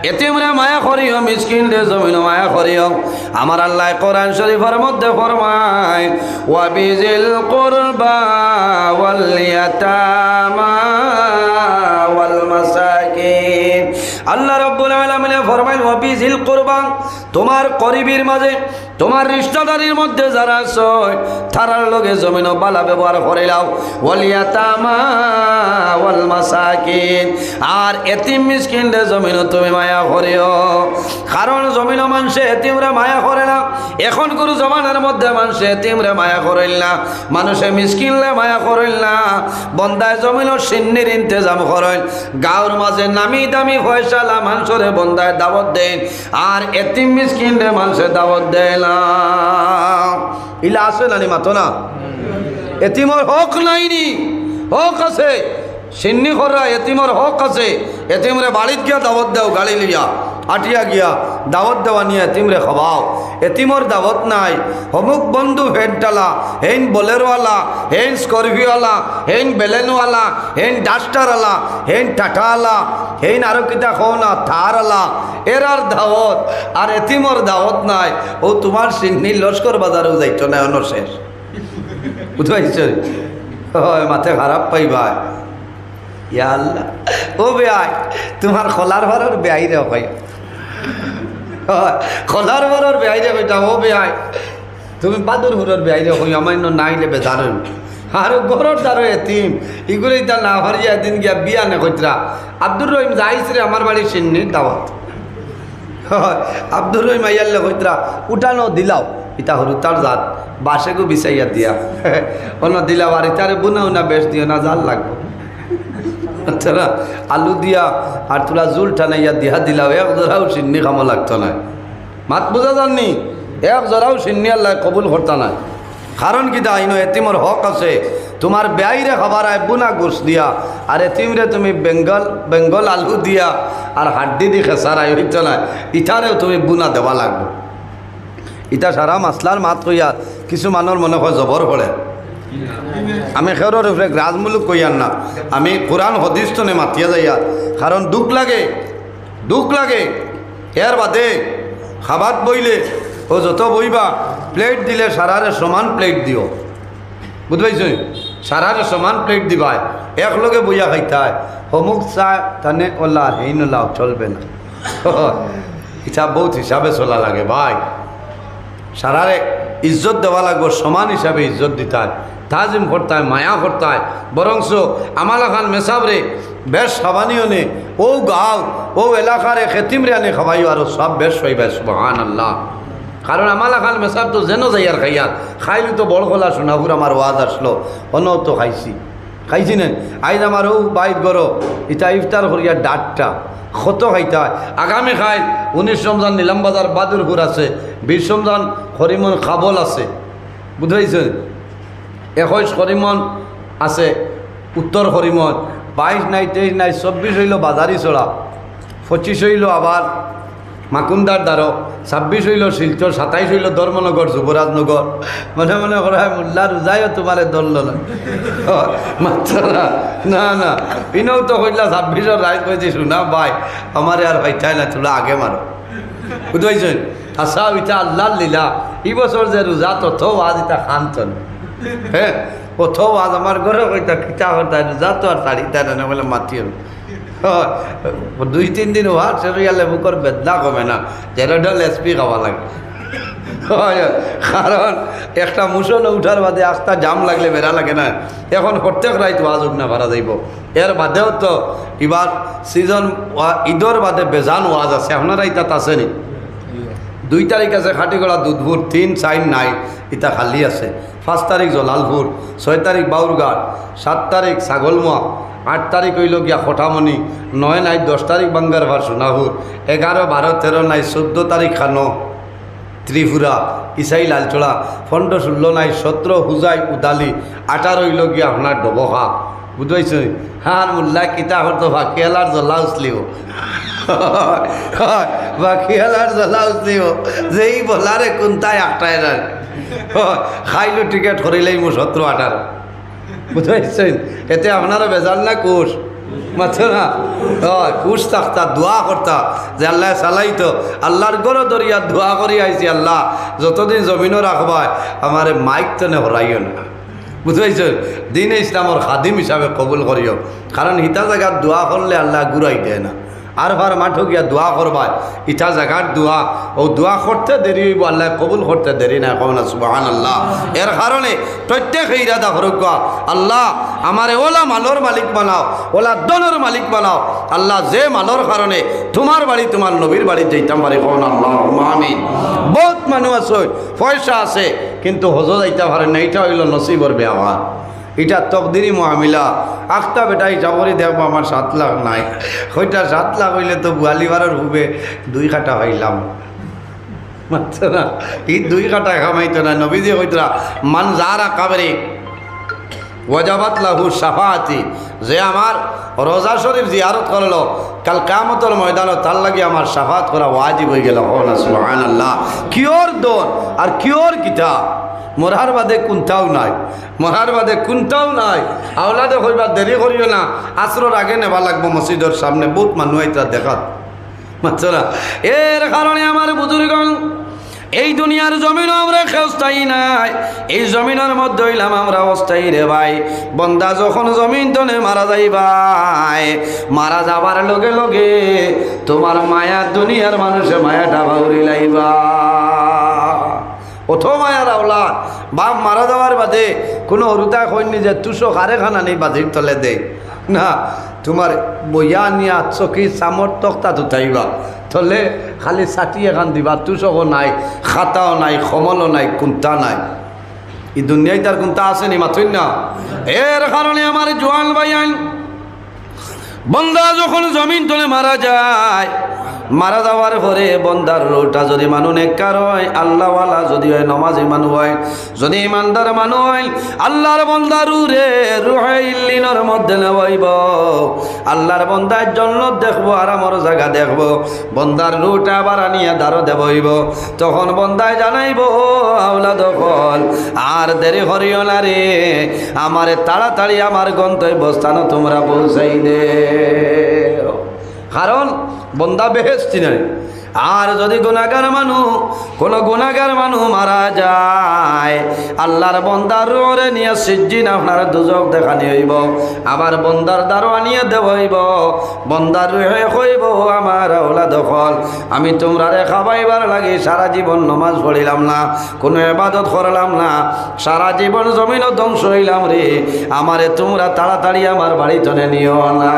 এতিমরে মায়া করিও, মিসকিন রে জমিন মায়া করিও। আমার আল্লাহ কোরআন শরীফের মধ্যে ফরমায় ওয়াবিজিল কুরবা ওয়াল ইয়াতামা ওয়াল মাসাকিন। আল্লাহ রাব্বুল আলামিন ফরমায় ওয়াবিজিল কুরবা, তোমার করিবির মাঝে, তোমার রিশতাদারির মধ্যে যারা আছে তারার লগে জমিন বালা ব্যবহার করে লাও। ওয়াল ইয়াতামা ওয়াল মাসাকিন, আর এতিম মিসকিন রে জমিন তুমি মায়া করিও। কারণ জমিন মানুষে এতিমরে মায়া করে না। এখন কোনো জমানার মধ্যে মানুষে এতিমরে মায়া করিল না, মানুষে মিসকিনলে মায়া করিল না। বন্দায় জমিন সিন্নির ইন্তজাম করেন, গাঁর মাঝে নামি দামি ফয়সালা মানুষরে বন্দায় দাওয়াত দেন, আর এতিম মিসকিন রে মানুষে দাওয়াত দেয় না। ইলা আছে নানি মাতো না, এতিমর হক নাইনি, হক আছে। সিন্নি খররা এতিমর হক আছে। এতিমরে বাড়িত গিয়া দাওয়াত দাও, গাড়ি লিয়া আটিয়া গিয়া দাওয়াত দেওয়া নিয়ে এতিমরে খাওয়াও। এতিমর দাওয়াত নাই। অমুক বন্ধু ভেটডালা, হেন বোলেরওয়ালা, হেন স্করপিওওয়ালা, হেন বেলেনওয়ালা, হেন ডাস্টারওয়ালা, হেন টাটাওয়ালা, হেন আরো কিতা খাও না থারওয়ালা, এরার দাওয়াত। আর এতিমর দাওয়াত নাই। ও তোমার সিন্নি লস্কর বাজারেও যাইতো না, অন্য শেষ বুঝতে হয়। মাথে খারাপ পাইবা। ইয়া আল্লাহ, ও বেআই তোমার খোলার ঘরের বেআই রে কই, খোলার ঘরের বেআই রে কইতা, ও বেআই তুমি বাদুর ঘরের বেআই রে কই, আমার নাইলে বেজার। আর ঘরের দ্বারা এতিম এগুলো তা না হারিয়া দিন গিয়া বিয়া নে কইতরা। আব্দুর রহিম যাইস রে আমার বাড়ির সিন্নির দাওয়াত। আব্দুর রহিম আইয়ালে কইতরা উঠানো দিলাও, ইটা হরু তার জাত বাসেগো বিছাইয়া দিয়া অন্য দিলাও, আর ইটারে বুনাও না বেশ দিও না, জাল লাগবো। আলু দিয়া আর তোলা জুল টানাইয়া দিয়া দিলাও, এক জোড়াও সিন্নি খামো লাগতো না। মাত বোঝা যাননি, এক জোড়াও সিন্নি আল্লাহ কবুল করতা না। কারণ কি দাইনো এতিমর হক আছে। তোমার বেআইরে খাবার আয় বুনা গোস দিয়া, আর এতিমরে তুমি বেঙ্গল আলু দিয়া আর হাড্ডি দি খেসারাই হইত না, ইটারেও তুমি বুনা দেওয়া লাগবে। ইটা সারা মাসলার মাত কইয়া কিছু মানুষ মনে হয় জবর পড়ে। আমি খেরোর উপরে রাজমূলক কইয়ার না, আমি কোরআন হদিস তো নে মাতিয়া যাইয়া। কারণ দুঃখ লাগে, দুঃখ লাগে। এর বাদে খাবার বইলে ও যত বইবা প্লেট দিলে সারারে সমান প্লেট দিও, বুঝতে পারছ? সারারে সমান প্লেট দিবাই, একলগে বইয়া খাইতায়। অমুক চা তানে ওলা হেইন ওলাও চলবে না। হিসাব বহুত হিসাবে চলা লাগে ভাই। সারারে ইজ্জত দেওয়া লাগবে, সমান হিসাবে ইজ্জত দিতায়, তাজিম করতায়, মায়া করতায়। বরংস আমালা খান মেসাবরে বেশ খাবানিও নে, ও গাঁও ও এলাকারে খেতিমরে আনে খাবাইও, আরও সব বেশ হইবাই। সুবহানাল্লাহ। কারণ আমালা খান মেসাব তো যেন যাইয়ার খাইয়ার খাইলি তো বড় গলা শোনাহুর আমার ওয়াজ আসলো, অন্য তো খাইছি নেন। আইজ আমার ও বাইর করো ইটা ইফতার করিয়া ডাটটা কত খাইতে হয়। আগামী খাই 19 রমজান নিলাম বাজার বাদুরপুর আছে, 20 রমজান হরিমন খাবল আছে, বুঝাইছেন? 21 হরিমন আছে উত্তর হরিমন, 22 নাই, 23 নাই, 24 হইল বাজারি চড়া, 25 হইল আবার মাকুন্দার দ্বারক, 26 হইল শিলচর, 27 হইল ধর্মনগর যুবরাজনগর। মনে মনে করা হয় মোল্লা রোজাইও তোমারে ধরল না, মাত্র না না ইনও তো হইলা 26 রাইত হয়েছে। শুনা ভাই আমারে আর ভাইটাই না, তোলা আগে মারো, বুঝতে আচ্ছা ইটা আল্লাহ লীলা। এই বছর যে রোজা তথ আজ এটা খান্তন, হ্যাঁ কোথাও আজ আমার ঘরে কইতা খিচা করতায় রোজা তো আর তাড়িতা না বলে মাতিয়ে 2-3 দিন হওয়ার সেরিয়ালে বুকর বেদনা কমে না, জেরোডল এসপি খাওয়া লাগে। কারণ একটা মুসলে উঠার বাদে আস্তা জাম লাগলে বেড়া লাগে না। এখন প্রত্যেক রাইত ওয়াজ উঠনা ভাড়া যাইব। এর বাদেও তো এবার সিজন ঈদর বাদে বেজান ওয়াজ আছে, আপনারা ইতাত আসেনি? 2 তারিখ আছে খাটিগড়া দুধপুর, 3, 4 নাই, ইটা খালি আছে। 5 তারিখ জলালপুর, 6 তারিখ বাউরঘাট, 7 তারিখ ছাগলমোয়া, 8 তারিখ হইল গিয়া খোটামণি, 9 নাই, 10 তারিখ বাঙ্গারভার সোনাপুর, 11, 12, 13 নাই, 14 তারিখ খানো ত্রিপুরা ইসাই লালচড়া, 15, 16 নাই, 17 হুজাই উদালি, 18 হইল গিয়া আপনার ডবখা, বুঝতে হ্যাঁ মোল্লা কিতা হতো ভাকিয়ালার জ্বলা উচলিও, ভাকিয়ালার জ্বলা উচলিও যেই বলারে কোনটায় 8 খাইলো টিকেট করিলেই মো 17, 18, বুঝতে পারছেন? এতে আপনারও বেজাল না কোষ মাত্র না খুশ থাকতা দোয়া করতা যে আল্লাহ চালাইতো আল্লাহর গড় দরিয়া দোয়া করি আইছি আল্লাহ যতদিন জমিনও রাখবায় আমার মাইক তো নে হরাইও না বুঝাইছ দিন ইসলামর খাদিম হিসাবে কবুল করিও কারণ ইটা জায়গার দোয়া করলে আল্লাহ ঘুরাই দেয় না আর ভার মাঠো গিয়া দোয়া করবায় ইটা জায়গার দোয়া ও দোয়া করতে দেরি হইব আল্লাহ কবুল করতে দেরি না কব না সুবহানাল্লাহ এর কারণে প্রত্যেক ইরাদা করুক আল্লাহ আমারে ওলা মালর মালিক বানাও ওলা দনের মালিক বানাও আল্লাহ যে মালর কারণে তোমার বাড়ি তোমার নবীর বাড়ি যাইতাম পারি কব না আল্লাহুম্মা আমিন বহুত মানুষ আছে পয়সা আছে কিন্তু হজ যাইতে পারে না এটা হইল নসিবর ব্যবহার এটা তকদিরি মহামিলা আখটা বেটাই যাবরি দেখবো আমার 7 লাখ নাই ওইটা 7 লাখ হইলে তো বুয়ালিবারের হুবে 2 কাটা হইলাম মাত্র না এই 2 কাটা কামাইতো না নবীজি হইতরা মান যারা কাবরে ওয়াজাবাত লাহু শাফাআতি যে আমার রোজা শরীফ জিয়ারত করলো কাল কিয়ামতের ময়দানে তার লাগি আমার শাফাত করা ওয়াজিব হয়ে গেল না সুবহানাল্লাহ কিওর দন আর কিওর কিতাব মরার বাদে কোনটাও নাই মরার বাদে কোনটাও নাই আওলাদে হইবার দেরি করিও না আসরের আগে নেবা লাগবো মসজিদের সামনে বহুত মানুষ এটা দেখাত মাত্র না এর কারণে আমার বুজুর্গণ এই দুনিয়ার জমিন আমরা অস্থায়ী নাই এই জমিনের মধ্যে হইলাম আমরা অস্থায়ী রে ভাই বন্দা যখন জমিন তনে মারা যাই ভাই মারা যাবার লগে লগে তোমার মায়া দুনিয়ার মানুষের মায়াটা বাউরি লাইবা অথ মায়ার আওলা বাপ মারা যাওয়ার বাদে কোনো হরুতা কইনি যে তুষো কারে খানা নেই বাজির তলে দে না তোমার বইয়া নিয়া চকি চামর তক্তা উঠাইবা থলে খালি ছাটি এখান দিবা তুষকও নাই খাতাও নাই কমলও নাই কুন্তা নাই এই দুনিয়ায় তার কুন্তা আসেনি মাথুই না এর কারণে আমার জোয়ান ভাইয়ান বন্দা যখন জমিন তলে মারা যায় মারা যাওয়ার পরে বন্দার রোটা যদি মানুষ নেককার হয় আল্লাহওয়ালা যদি হয় নমাজি মানুষ হয় যদি ইমানদার মানুষ হয় আল্লাহর বন্দার রে রুহে ইল্লিনের মধ্যে নেবইব আল্লাহর বন্দার জন্য দেখবো আরামর জায়গা দেখবো বন্দার রুটা আবার আনিয়া দাঁড়ো দেবইব তখন বন্দায় জানাইব আওলা দখল আর দেরি করিও না রে আমারে তাড়াতাড়ি আমার গন্তব্যস্থানে তোমরা পৌঁছাই দে কারণ বন্দা বেহেশতি নাই আর যদি গুনাহগার মানুষ কোনো গুনাহগার মানুষ মারা যায় আল্লাহর বন্দার রোরে নিয়ে সিজ্জিন আপনার দুজক দেখানি হইব আবার বন্দার দ্বারো আনিয়ে দেব হইব বন্দার রুহে কইব আমার আওলা দখল আমি তোমরা রে খাবাইবার লাগি সারা জীবন নমাজ পড়িলাম না কোনো ইবাদত করলাম না সারা জীবন জমিনও ধ্বংস হইলাম রে আমারে তোমরা তাড়াতাড়ি আমার বাড়ি তনে নিও না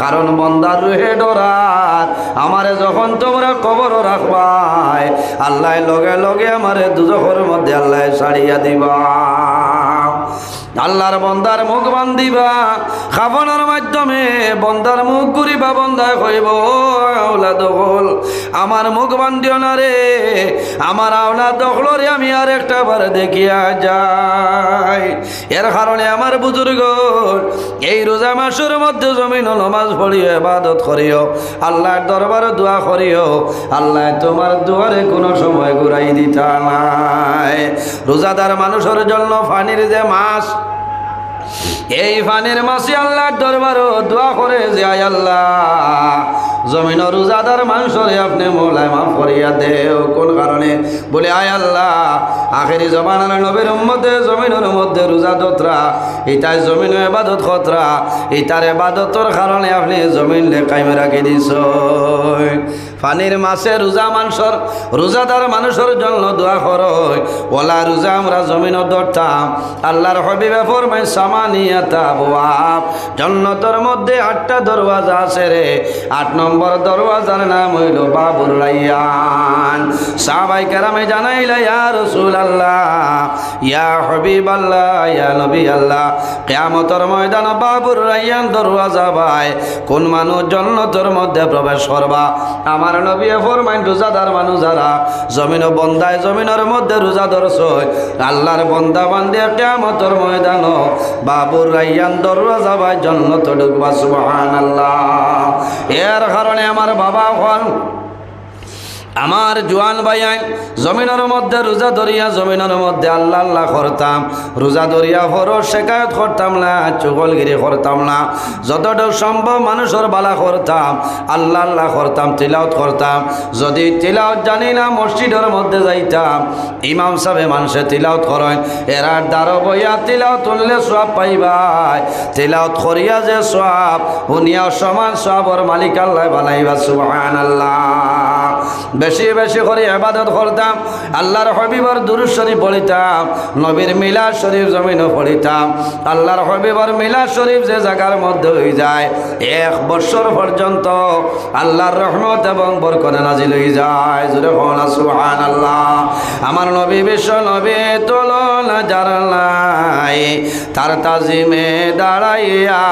কারণ বন্দার রুহে ডরার আমারে যখন তোমরা কবর রাখবাই আল্লাহ লগে লগে আমারে দুজখের মধ্যে আল্লাহ ছাড়িয়া দিবা আল্লাহর বন্দার মুখ বান্ধিবা খাবনের মাধ্যমে বন্দার মুখ ঘুরিবা বন্দায় কইব আওলা দখল আমার মুখ বান্ধিও না রে আমার আওলা দখলরে আমি আর একটা বার দেখিয়া যাই এর কারণে আমার বুজুর্গ এই রোজা মাসের মধ্যে জমিন নমাজ পড়িও ইবাদত করিও আল্লাহর দরবারে দোয়া করিও আল্লাহ তোমার দুয়ারে কোনো সময় ঘুরাই দিতা নাই রোজাদার মানুষের জন্য পানির যে মাস এই পানির মাসে আল্লাহর দরবারে দোয়া করে যে আয় আল্লাহ জমিন রোজাদার মানুষরে আপনি মৌলায় মাফ করিয়া দেও কোন কারণে বলে আয় আল্লাহ আখেরি জমানার নবীর উম্মতে জমিনের মধ্যে রোজা দতরা এটাই জমিন ইবাদত খতরা এটার ইবাদতর কারণে আপনি জমিন লেখাইমে রাখি দিছ পানির মাসে রোজা মানুষের রোজাদার মানুষের জন্য দোয়া করয় ওলা রোজা আমরা জমিন ধরতাম আল্লাহর হবিবে ফরমাই সামানিয়াতা আবওয়াব জান্নাতের মধ্যে 8টা দরওয়াজা আছে রে 8 নম্বর দরওয়াজার নাম হইল বাবুর রায়্যান সাহাবায়ে কেরামে জানাইলা ইয়া রাসূলুল্লাহ ইয়া হাবিবাল্লাহ ইয়া নবী আল্লাহ কিয়ামতের ময়দানে বাবুর রায়্যান দরওয়াজা ভাই কোন মানুষ জান্নাতের মধ্যে প্রবেশ করবা আমার নবী ফরমাইন রোজাদার মানুষ যারা জমিন বন্দায় জমিনের মধ্যে রোজা ধরছয় আল্লাহর বন্দা বান্দে কিয়ামতের ময়দানে বাবুর রায়্যান দরওয়াজা ভাই জান্নাতে ঢুকবা সুবহানাল্লাহ এর কারণে আমার বাবা হন আমার জোয়ান ভাইয়াই জমিনের মধ্যে রোজা ধরিয়া জমিনের মধ্যে আল্লাহ আল্লাহ করতাম, রোজা ধরিয়া ফরজ শেখায়ত করতাম না, চুগলগিরি করতাম না, যতটুকু সম্ভব মানুষের বালা করতাম, আল্লাহ আল্লাহ করতাম, তিলাওয়াত করতাম। যদি তিলাওয়াত জানি না মসজিদের মধ্যে যাইতাম, ইমাম সাহেব মানুষে তিলাওয়াত করেন, এরার দ্বারা বইয়া তিলাওয়াত করলে সওয়াব পাইবাই, তিলাওয়াত করিয়া যে সওয়াব হুনিয়া সমান সওয়াবর মালিক আল্লাহ বানাইবা। সুবহানাল্লাহ। বেশি বেশি করে ইবাদত করতাম, আল্লাহর হাবিবের দুরূদ শরীফ পড়িতাম, নবীর মিলাদ শরীফ জমিনে পড়িতাম। আল্লাহর হাবিবের মিলাদ শরীফ যে জায়গার মধ্যে হয়ে যায় 1 বছর পর্যন্ত আল্লাহর রহমত এবং বরকত নাজিল হয়ে যায়। জোরে বলুন সুবহানাল্লাহ। আমার নবী বিশ্ব নবী তুলনা যার নাই, তার তাজিমে দাঁড়াইয়া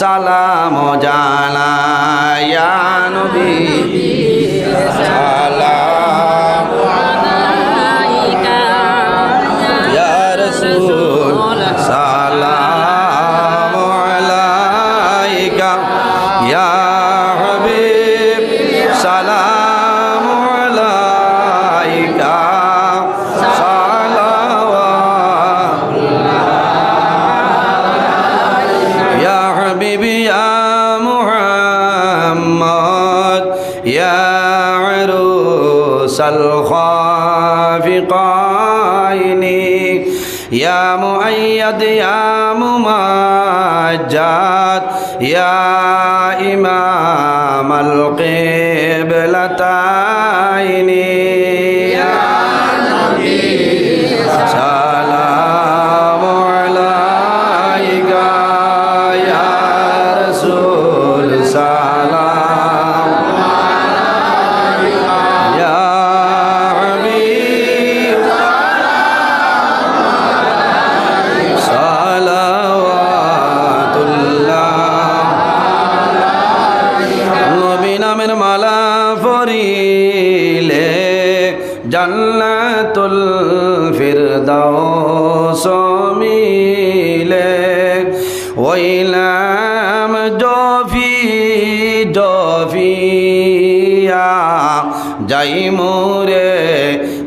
সালাম জানাই, ইয়া নবী সালাম আলাইকা, ইয়া রাসূল সালাম আলাইকা, ইয়া হাবিব সালাম আলাইকা, সালাওয়াতুল্লাহ ইয়া হাবিবি ইয়া মুহাম্মদ, ইয়া الخافقين يا مؤيد يا ممجد يا إمام القبلتين يا نبي سلام عليك، يا رسول سلام জান্নাতুল ফিরদাউস মিলে, ওইলাম জফি জফিয়া যাই মোরে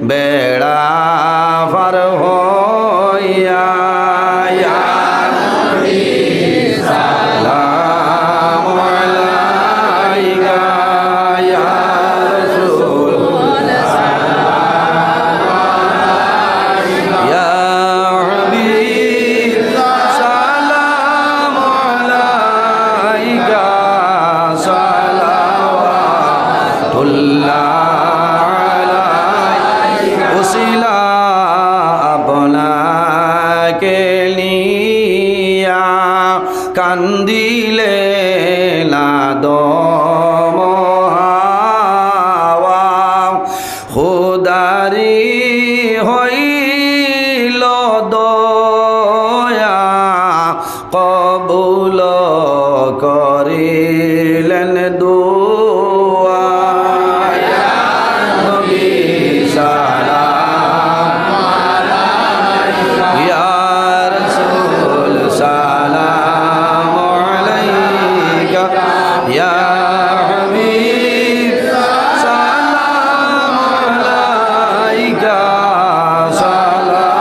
বেড়া পার হইয়া, ইয়া নবী সালাম আলাইকা, ইয়া রাসূল কান্দিলে লাদম হাওয়া, খুদারি হইল দয়া, কবুল করিলেন দুআ, ইয়া নবী সালাম আলাইকা, ইয়া রাসূল সালাম আলাইকা, ইয়া হাবিব সালাম আলাইকা, সালাওয়াতুল্লাহ।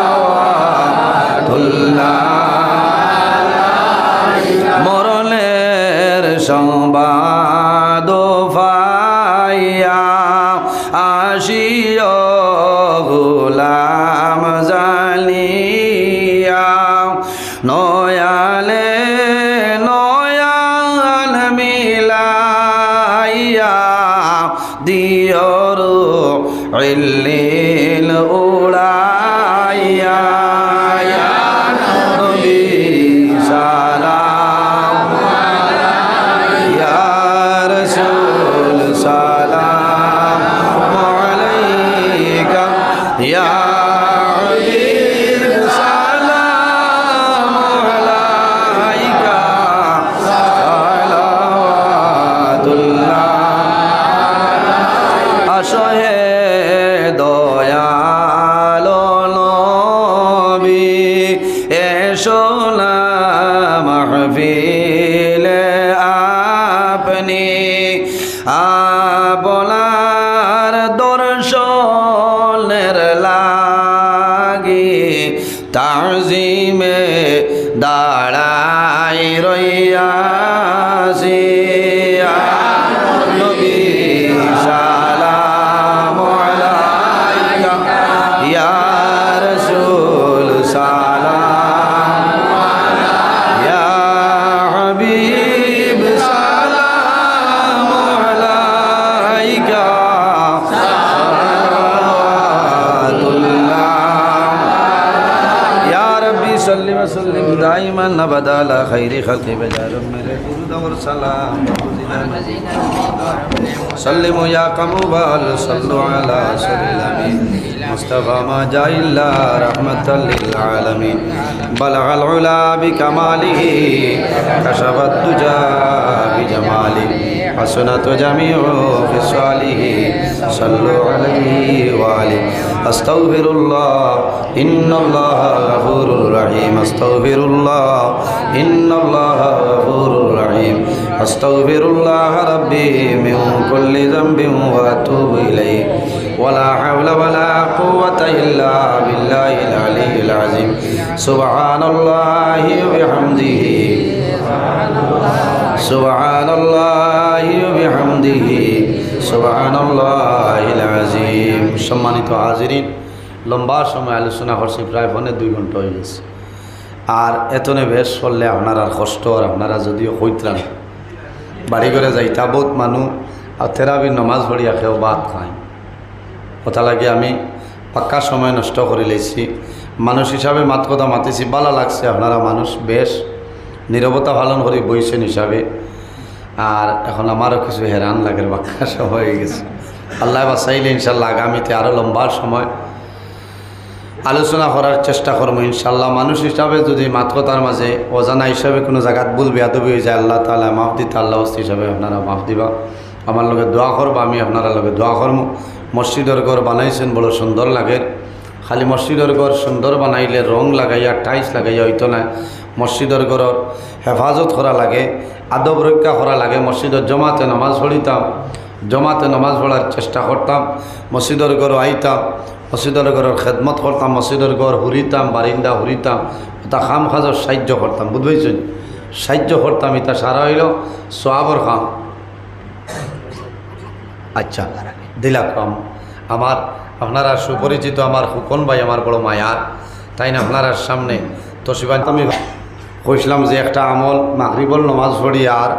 মরণের সংবাদ পাইয়া আসিও গোলাম জানিয়া, নয়ালে নয়াল মিলাইয়া দিয়র ইল্লিল উড়াইয়া, ইয়া নবী সালাম আলাইকা, ইয়া রাসূল সালাম আলাইকা, ইয়া হাবিব সালাম আলাইকা, সালাওয়াতুল্লাহ। আসহে দয়ালো নবী, এসো না মাহফিলে আপনি, আপনার দর তাজিমে দাঁড়াই রইয়াছি ইয়া নবী সালাম আলাইকা ইয়া রাসূল সালাম ইয়া হাবিব সালাম আলাইকা صلی وسلم دائما ابدا على خیر خلق بجال میرے درود اور سلام سلم یا قموبال صلو علی سلم مصطفى ما جاء الا رحمة للعالمين بلغ العلا بكماله كشف الدجى بجماله حسنت جميع خصاله صلوا عليه وآله استغفر الله إن الله غفور رحيم استغفر الله إن الله غفور رحيم استغفر الله ربي من كل ذنب وأتوب إليه ولا حول ولا قوة إلا بالله العلي العظيم سبحان الله وبحمده سبحان الله وبحمده سبحان الله العظيم সম্মানিত হাজিরিন লম্বা সময় আলোচনা করছি প্রায় 2.5 ঘন্টা হয়ে গেছে আর এতনে বেশ করলে আপনার আর কষ্ট আর আপনারা যদিও কইতরান বাড়ি করে যাইতা বহুত মানুষ আর থেরাবির নমাজ পড়িয়া খেয়েও ভাত খায় কথা লাগে আমি পাক্কা সময় নষ্ট করে লেছি মানুষ হিসাবে মাত কথা মাতিছি ভালো লাগছে আপনারা মানুষ বেশ নীরবতা পালন করে বইছেন হিসাবে আর এখন আমারও কিছু হেরান লাগে বাক্কা সব হয়ে গেছে আল্লাহ বাসাইলে ইনশাল্লাহ আগামীতে আরও লম্বা সময় আলোচনা করার চেষ্টা করবো ইনশাল্লাহ মানুষ হিসাবে যদি মাত কথার মাঝে অজানা হিসাবে কোনো জায়গাত ভুল বেয়াদবি হয়ে যায় আল্লাহ তাআলা মাফ দিতে আল্লাহ হিসাবে আপনারা মাফ দিবা আমার লগে দোয়া করবো আমি আপনারা লগে দোয়া করবো মসজিদের ঘর বানাইছেন বড় সুন্দর লাগে খালি মসজিদের ঘর সুন্দর বানাইলে রং লাগাইয়া টাইলস লাগাইয়া হইতো না মসজিদের ঘরের হেফাজত করা লাগে আদব রক্ষা করা লাগে মসজিদের জমাতে নামাজ পড়িতাম জমাতে নামাজ পড়ার চেষ্টা করতাম মসজিদের ঘর আইতাম মসজিদের ঘরের খেদমত করতাম মসজিদের ঘর হুরিতাম বারিন্দা হুরিতাম তা খাম খাজর সাহায্য করতাম বুঝবেছেন সাহায্য করতাম এটা সারা হইল সোয়াবর খাম আচ্ছা দিলা কাম আমার আপনারা সুপরিচিত আমার হুকন ভাই আমার বড় মায়ার তাই না আপনার সামনে তসিবান আমি কইছিলাম যে একটা আমল মাগরিবর নমাজ পড়িয়া আর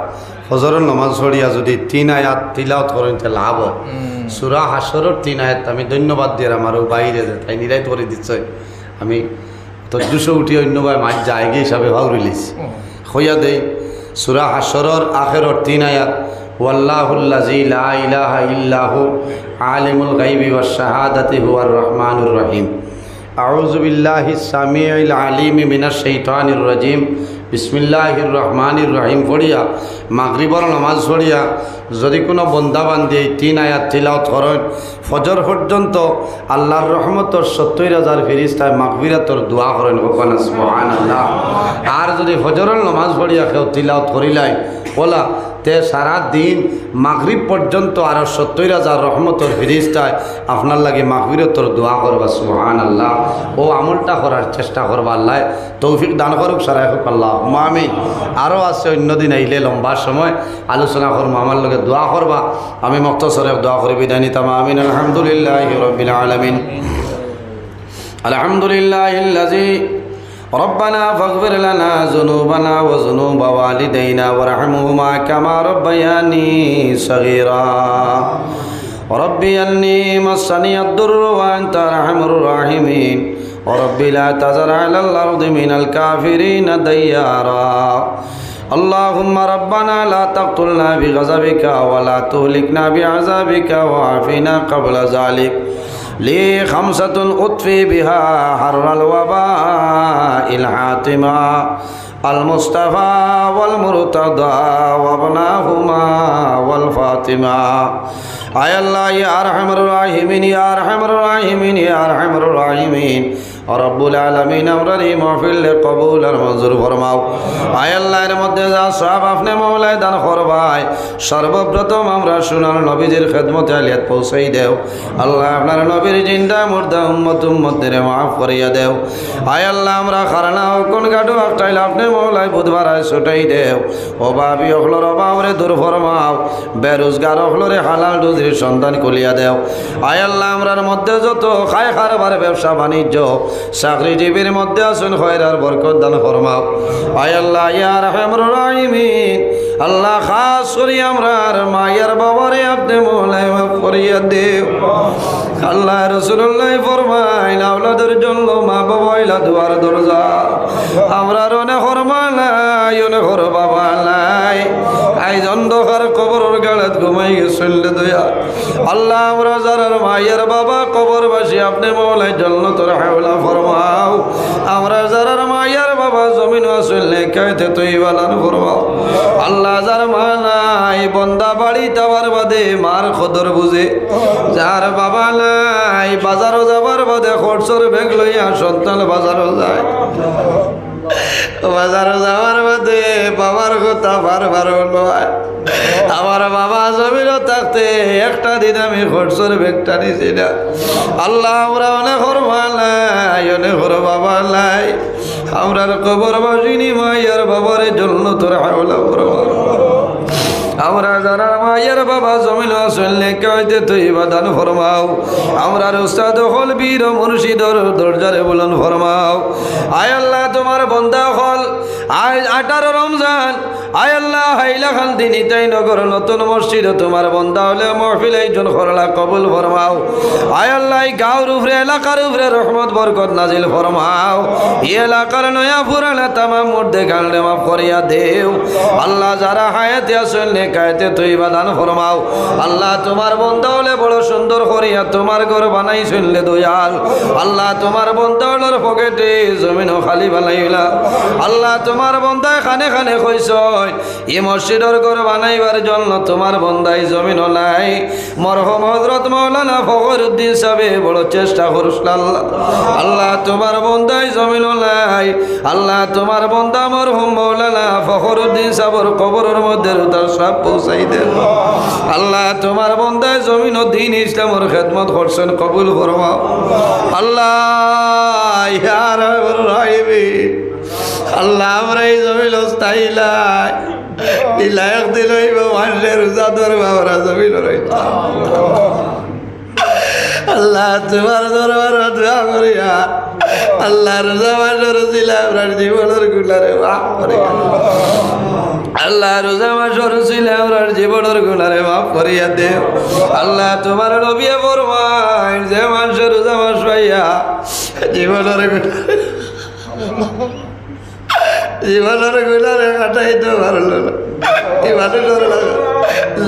ফজরের নমাজ পড়িয়া যদি 3 আয়াত তিলাওয়াত করেন তে লাভ হয় সূরা হাশরের 3 আয়াত আমি ধন্যবাদ দিয়ে আমারও বাইরে তাই নিরাইত করে দিচ্ছে আমি তো 200 উঠি অন্য ভাই মাছ জায়গা হিসাবে ভাউরি লিছি হইয়া দেই সূরা হাশরের আখেরের 3 আয়াত ওয়াল্লাহুল্লাযী লা ইলাহা ইল্লাহু আলিমুল গায়বি ওয়াশ শাহাদাতি হুয়ার রহমানুর রহিম আউযু বিল্লাহিস সামিউল আলিম মিনাশ শাইতানির রাজিম বিসমিল্লাহির রহমানির রহিম পড়িয়া মাগরিবর নামাজ পড়িয়া যদি কোনো বন্দা বান্দি 3 আয়াত তিলাওয়াত করেন ফজর পর্যন্ত আল্লাহর রহমতর 70,000 ফেরেশতায় মাগফিরাতর দোয়া করেন ওখানে সুবহানাল্লাহ আর যদি ফজরের নামাজ পড়িয়া কেউ তিলাওয়াত করিলাই বলা তে সারা দিন মাগরিব পর্যন্ত আরও 70,000 রহমতর ফেরেশতায় আপনার লাগে মাগফিরাতর দোয়া করবা সুবহানাল্লাহ ও আমলটা করার চেষ্টা করবা আল্লাহ তৌফিক দান করুক সারাই হোক আল্লাহ আমি আরও আছে অন্যদিন আইলে লম্বা সময় আলোচনা করবো আমার লগে দোয়া করবা আমি মুক্তসরে দোয়া করি বিদায় নিতাম আমিন আলহামদুলিল্লাহি রাব্বিল আলামিন আলহামদুলিল্লাহিল্লাযী ربنا فاغفر لنا ذنوبنا وذنوب والدينا وارحمهما كما ربياني صغيرا ربي أني مسني الضر وأنت أرحم الراحمين وربي لا تذر على الأرض من الكافرين ديارا اللهم ربنا لا تقتلنا بغضبك ولا تهلكنا بعذابك وعافنا قبل ذلك لي 5 أطفي بها حر الوباء الحاتمة المصطفى والمرتضى وابناهما والفاطمة আয় আল্লাহ ইয়া আরহামুর রাহিমিন ইয়া আরহামুর রাহিমিন ইয়া আরহামুর রাহিমিন রব্বুল আলামিন আমরার এই মাহফিল কবুল আর মঞ্জুর ফরমাও। আয় আল্লাহ এর মধ্যে যা সব আপনি মাওলায় দান করবাই, সর্বপ্রথম আমরা সোনার নবীজির খেদমতে আলিয়াত পৌঁছাই দেও। আল্লাহ আপনার নবীর জিন্দা মুর্দা উম্মতদের মাফ করিয়া দেও। আয় আল্লাহ আমরা খারানা কোন গাডু একটাইল আপনি মাওলায় বুধবার ছুটাই দেও। অভাবী অখলোর অভাবরে দূর ফরমাও, বেরোজগার অখলোরে হালাল রুজির সন্ধান কলিয়া দেও। আয় আল্লাহ আমরার মধ্যে যত খায় খারবার ব্যবসা বাণিজ্য চাকরিজীবীর মধ্যে আসুন খয়রার বরকত দান ফরমাও। আয় আল্লাহ ইয়া রাহমার রাহিমিন, আল্লাহ খাস করি আমরার মায়ের বাবারে আপনি মাওলায় মাফ করিয়া দেও। আল্লাহ রাসূলুল্লাহ ফরমাইন আওলাদের জন্য মা বাবা হইলা দুয়ার দরজা। আমরার অনেক ফরমালাই অনেক ঘর বাবা নাই, আইজ অন্ধকার কবরের গাড়াত ঘুমাই গেছিল দয়া। আল্লাহ আমরা যারার মায়ের বাবা কবরবাসী আপনি মাওলায় জান্নাতুল হাওলা ফরমাও। আমরা যারার মায়ের বাবা জমিন আসল নেকায়তে তৈবালান ফরমাও। আল্লাহ যার মা নাই বন্দা বাড়ি যাওয়ার বাদে মার খদর বুঝে, যার বাবা নাই বাজারও যাবার বাদে খরচর ব্যাগ লইয়া সন্তান বাজারও যায়, বাজারও যাওয়ার বাদে বাবার কথা বারবার নয়। আমার বাবা জমিনও থাকতে একটা দিন আমি খরচর ব্যাগটা নিছি না। আল্লাহ আমরা অনেক মা নাই অনেক বাবা নাই, আমরার কবর বাসিনী মাইয়ার বাবার জন্য তোর হাওলা ফরমাও। আমরা যারা মায়ের বাবা জমিন আসলে কাইতে তুই বাদান ফরমাও। আমরা উস্তাদ হল বীর মুর্শিদর দরজারে বলন ফরমাও। আয় আল্লাহ তোমার বন্দা হল আজ 18 রমজান, আয় আল্লাহ হাইলা খান দিন ইতাই নগর নতুন মসজিদ তোমার বন্দা হলে মহফিল একজন করলা কবুল ফরমাও। আয় আল্লাহ গাঁওর উপরে এলাকার উপরে রহমত বরকত নাজিল ফরমাও। এই এলাকার নয়া পুরানা তামাম মুর্দে গালনে মাফ করিয়া দেও। আল্লাহ যারা হায়াতে আসলে কায়তে তুই বাদান ফরমাও। আল্লাহ তোমার বন্দা হলে বড় সুন্দর করিয়া তোমার ঘর বানাই শুনলে দয়াল। আল্লাহ তোমার বন্দা হলোর পকেটে জমিন খালি বানাইলা। আল্লাহ তোমার বন্দায় খানে খানে কইস এই মসজিদের ঘর বানাইবার জন্য তোমার বন্দাই জমিন নাই। মরহম হযরত মাওলানা ফখরুদ্দিন সাহেব বড় চেষ্টা করছিল। আল্লাহ আল্লাহ তোমার বন্দাই জমিন নাই। আল্লাহ তোমার বন্দা মরহুম মাওলানা ফখরুদ্দিন সাহেবের কবরের মধ্যে তার সব পৌঁছাই দেন। আল্লাহ তোমার বন্দায় জমিন ও দ্বীন ইসলামের খেদমত করছেন, কবুল ফরমাও। আল্লাহ ইয়া রাহমার রাহিমিন, আল্লাহ আমরা এই জমিন স্থায়ীলাই ইলায়ক দিলইব মানুষের রোজাদর বাবরা জমিন রইতা। আল্লাহ তোমার দরবার দোয়া করিয়া আল্লাহ রোজা মাসের রসিলা আমরা জীবনের গুলারে মাফ করিয়া, আল্লাহ রোজা মাসের রসিলা আমরা জীবনের গুলারে মাফ করিয়া দেও। আল্লাহ তোমার নবী ফরমায় যে মানুষের রোজা মাস পাইয়া জীবনের গুলারে কাটাইতে পারলো না, এই মানুষের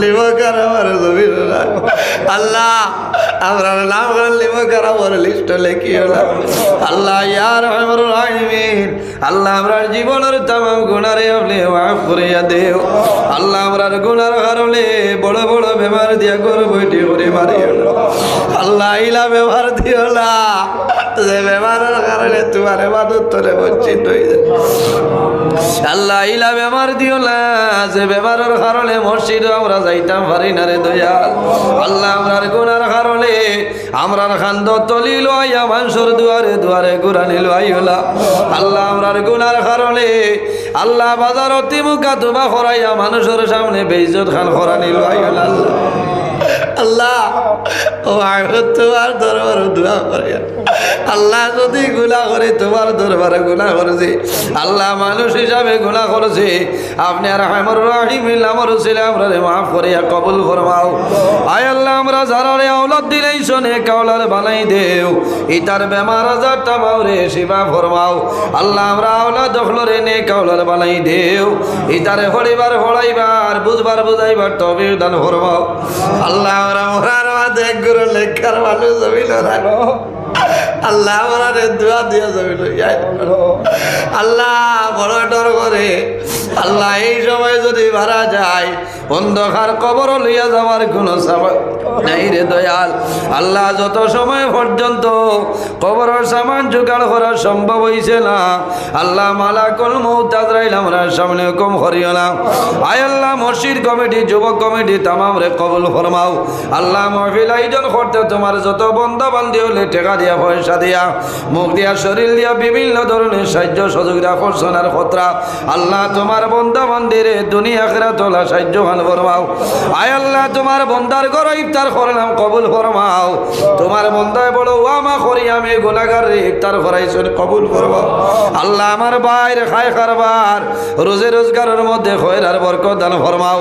লিমকার আমার জমিন না। আল্লাহ আমরা নাম লিমকার আমার লিস্ট লেখি হল। আল্লাহ ইয়া রাহমার রাহিমিন, আল্লাহ আমরা জীবনের তামাম গুনারে আপনি মাফ করিয়া দেও। আল্লাহ আমরা গুনার কারণে বড় বড় বেমার দিয়া গরু বইটি করে মারিও না। আল্লাহ ইলা ব্যবহার দিও না যে বেমারের কারণে তোমার ইবাদত তোরে বঞ্চিত হয়ে যায়। আল্লাহ ইলা বেমার দিও না যে বেমারের কারণে মসজিদ আমরা যাইতাম পারি না রে দয়াল। আল্লাহ আমরার গুনার কারণে আমরার খান্দ তলি লইয়া মানুষের দুয়ারে দুয়ারে গুরানি লইলা। আল্লাহ আমরার গুনার কারণে আল্লাহ বাজার অতি মুখা তুবা করাইয়া মানুষের সামনে বেইজ্জত খান করানি লইলা। আল্লাহ ও তোমার দরবার দোয়া করিয়া আল্লাহ যদি গুনাহ করে তোমার দরবারে গুনাহ করেছে, আল্লাহ মানুষ হিসাবে গুনাহ করেছে, আপনি আর রাহমার রাহিম আমার ছেলে আমরা মাফ করিয়া কবুল ফরমাও। আয় আল্লাহ আমরা যারা আওলাদ দিলেই শোনে কাওলার বানাই দেও, ইতার বেমার আজার তামাওরে শিফা ফরমাও। আল্লাহ আমরা আওলাদ দখলরে নে কাওলার বানাই দেও, ইতারে হরিবার হড়াইবার বুঝবার বুঝাইবার তৌফিক দান ফরমাও। আল্লাহ আমরা ওরার মাঝে গুরু লেখার মানুষ জমিন রাখো। আল্লাহ আমরা দোয়া দিয়া জমিন আল্লাহ বড় ডর করে আল্লাহ এই সময় যদি মারা যায় অন্ধকার কবর লইয়া যাওয়ার কোনো সামান নাই রে দয়াল। আল্লাহ যত সময় পর্যন্ত কবরের সামান জোগাড় করা সম্ভব হইছে না, আল্লাহ মালাকুল মউত আজরাইল আমরা সামনে হুকুম করিও না। আয় আল্লাহ মসজিদ কমিটি, যুবক কমিটি তামাম রে কবুল ফরমাও। আল্লাহ মাহফিল আয়োজন করতে তোমার যত বন্ধা বান্ধি হলে টাকা দিয়া, পয়সা দিয়া, মুখ দিয়া, শরীর দিয়া বিভিন্ন ধরনের সাহায্য সহযোগিতা করছেন আর খতরা, আল্লাহ তোমার বন্ধা বান্ধিরে দুনিয়া আখিরাত তোলা সাহায্য খান ফরমাও। আয় আল্লাহ তোমার বন্দার ঘর ইফতার করলাম কবুল ফরমাও। তোমার বন্দায় বড় ওয়ামা করি আমি গুনাহগার রে ইফতার করাইছেন কবুল ফরমাও। আল্লাহ আমার বাইরে খায় কারবার রোজে রোজগারের মধ্যে খয়র আর বরকত দান ফরমাও।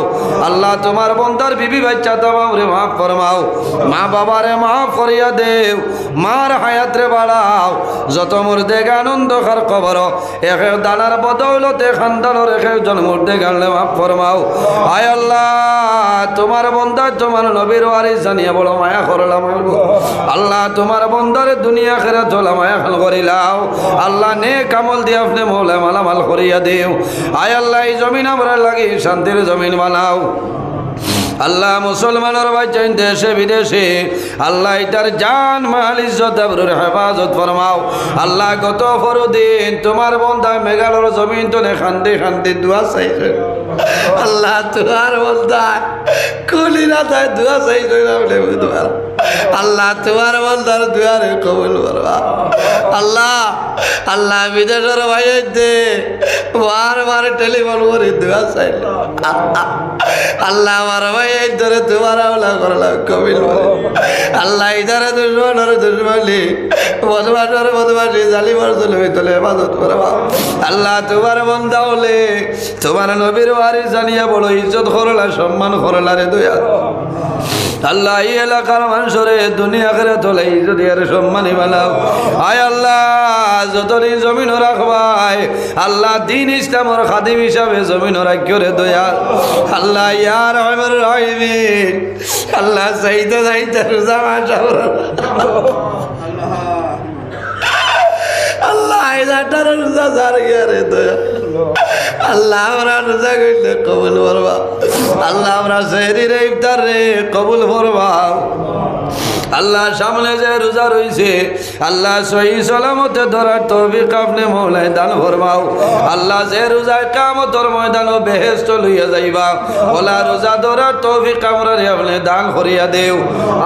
আল্লাহ তোমার বন্দার বিবি বাচ্চা তামাম রে মাফ ফরমাও, মা বাবারে মাফ করিয়া দেও, মার হায়াত রে বাড়াও। যত মুর্দে আনন্দ খার কবর একে দানার বদৌলতে খানদানোর একে জন্মুর্দে গানলে মাফ ফরমাও। আয় আল্লাহ তোমার বন্দা তোমার নবীর ওয়ারিস জানিয়া বড় মায়া করলাম। আল্লাহ তোমার বন্দারে দুনিয়া খেরা চলা মায়া খাল করিলাও। আল্লাহ নেক আমল দিয়ে আপনি মৌলা মালামাল করিয়া দেও। আয় আল্লাহ এই জমিন আমরা লাগি শান্তির জমিন বানাও। আল্লাহ মুসলমানের বাচ্চাইন দেশে বিদেশে আল্লাহ এটার জান মাল ইজ্জত আবরুর হেফাজত ফরমাও। আল্লাহ গত ফরদিন তোমার বন্ধা মেঘালয়ের জমিন তো খান্দি খান্দি দোয়া চাইছে। আল্লাহ তোমার বন্ধা কুলিরা তাই দোয়া চাইছে আল্লাহ তোমার বন্ধার দুয়ারে কবুল করবা। আল্লাহ আল্লাহ বিদেশের ভাইতে বারবার টেলিফোন করে দোয়া চাইল। আল্লাহ আমার ভাই এই ধরে তোমার আওলা করলাম কবিল আল্লাহ ইধারে দুশ্মনের দুশ্মনী বদমাসের বদমাসী জালিমার জলমি তোলে হেফাজত করবা। আল্লাহ তোমার বন্ধা হলে তোমার নবীর ওয়ারিস জানিয়া বড় ইজ্জত করলা, সম্মান করলা রে দয়া। আল্লাহ এই এলাকার মানুষরে দুনিয়া করে তোলে যদি আর সম্মানী বানাও। আয় আল্লাহ যতদিন জমিন রাখবাই আল্লাহ দিন ইসলামর খাদিম হিসাবে জমিন রাখিও দয়া। আল্লাহ ইয়ার আমার রহিমিন আল্লাহ চাইতে চাইতে রোজা মাস আল্লাহ হাজারটার রোজা যার গিয়ারে দয়া। আল্লাহ আমরা রোজা করলে কবুল করবা। আল্লাহ আমরা সেহরি রে ইফতার রে কবুল করবা। আল্লাহ সামনে যে রোজা রয়েছে আল্লাহ সহি সালামতে ধরার তৌফিক আপনি মৌলায় দান ফরমাও। আল্লাহ যে রোজায় কিয়ামতের ময়দানও বেহেশত লইয়া যাইবা ওলা রোজা ধরার তৌফিক আমরা আপনি দান করিয়া দেও।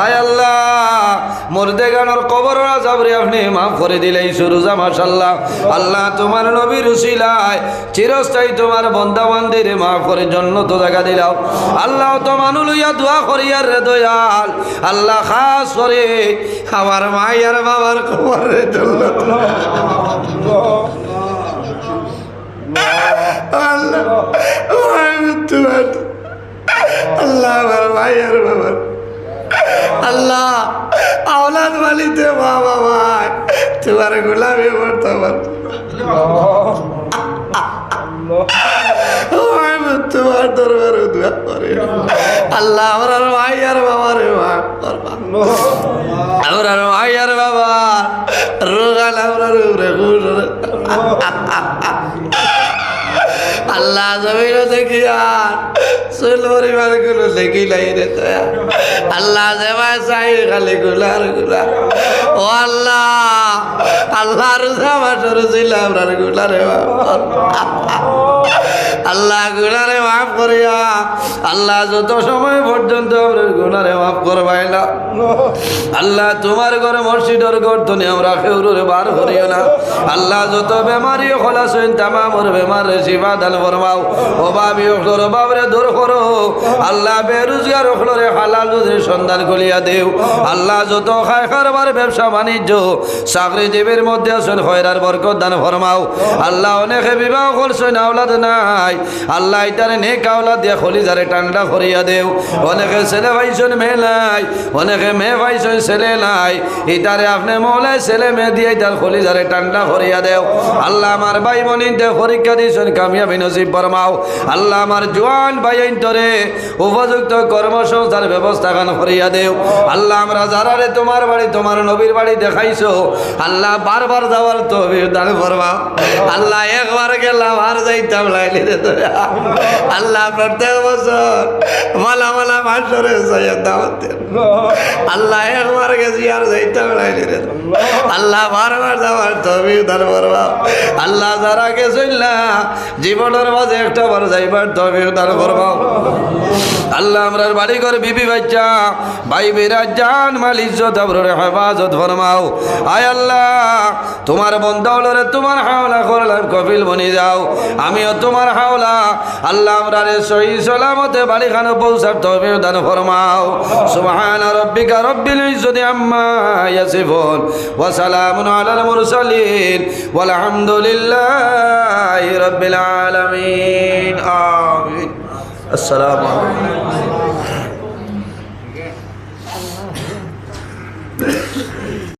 আয় আল্লাহ মুর্দেগানোর কবরের আযাব রে আপনি মাফ করে দিলেইছো রোজা মাশাআল্লাহ। আল্লাহ তোমার নবীর উসিলায় চিরস্থায়ী তোমার বান্দা বান্দিরে মাফ করে জান্নাত জায়গা দিলাও। আল্লাহ তো মানু লইয়া দোয়া করিয়া রে দয়াল। আল্লাহ খাস করে আমার মায়ের বাবার কবরে জান্নাত আল্লাহ আমার মায়ের বাবার আল্লাহ আওলাদ মালিতে মা বাবা তোমার গোলামি করতে পারতো তোমার দরবারে দোয়া করে আল্লাহ আমার ভাই আর বাবার আমার ভাই আর বাবা রোগাল আমরা আল্লাহ জমিন দেখিয়া চুল পরিমাণ গুলো দেখি লাই রে তোয়া আল্লাহ যেমন চাই খালি গুলার গুলা ও আল্লাহ আল্লাহ রোজা মাসের ছিল আপনার গুলারে আল্লাহ গুনারে মাফ করিয়া আল্লাহ যত সময় পর্যন্ত আপনার গুনারে মাফ করবাই না। আল্লাহ তোমার ঘরে মসজিদের গর্তনে আমরা কেউরে বার করিও না। আল্লাহ যত বেমারি খোলাস তামামর বেমারে শিফা দান ফরমাও। অভাবী অখলর অভাবরে দূর করো আল্লাহ। বেরোজগার অখলরে হালাল রুজির সন্ধান খুলিয়া দেও আল্লাহ। যত খায় কারবার ব্যবসা বাণিজ্য চাকরিজীবীর মধ্যে আছেন খয়রার বরকত দান ফরমাও আল্লাহ। অনেকে বিবাহ করছেন আওলাদ নাই আল্লাহ ইতারে নেক আওলাদ দিয়া খলিজারে ঠান্ডা করিয়া দেও। অনেকে ছেলে পাইছেন মেয়ে নাই, অনেকে মেয়ে পাইছেন ছেলে নাই, ইতারে আপনি মৌলায় ছেলে মেয়ে দিয়ে তার খলিজারে ঠান্ডা করিয়া দেও আল্লাহ। আমার ভাই বোনিনতে পরীক্ষা দিয়েছেন কামিয়াবি নসিব ফরমাও আল্লাহ। আমার জোয়ান ভাইন তোরে উপযুক্ত কর্মসংস্থার ব্যবস্থা গান করিয়া দেও আল্লাহ। আমরা যারারে তোমার বাড়ি তোমার নবীর বাড়ি দেখাইছো আল্লাহ বারবার যাওয়ার তৌফিক দান ফরমাও আল্লাহ। একবার গেলাম আর যাইতাম লাইলি রে আল্লাহ প্রত্যেক বছর মালা মালা মাসরে যাইয়া দাওয়াত দেন আল্লাহ একবার গেছি আর যাইতে বেড়াইলি রে আল্লাহ বারবার যাওয়ার তৌফিক দান করবা আল্লাহ যারা গেছেন না জীবনের মাঝে একটা বার যাইবার তৌফিক দান করবা আল্লাহ আমরার বাড়ি করে বিবি বাচ্চা ভাই বিরাজ জান মাল ইজ্জত আবরুর হেফাজত ফরমাও আয় আল্লাহ তোমার বন্দাওলরে তোমার হাওলা করলাম কপিল বনি যাও আমিও তোমার হাওলা আল্লাহ আমরারে সহি সালামতে বাড়িখানে পৌঁছার তৌফিক দান ফরমাও সুবহান রাব্বিকা রব্বিল ইজ্জতি আম্মা ইয়াসিফুন ওয়া সালামুন আলাল মুরসালিন ওয়াল হামদুলিল্লাহি রাব্বিল আলামিন আমিন আসসালামু আলাইকুম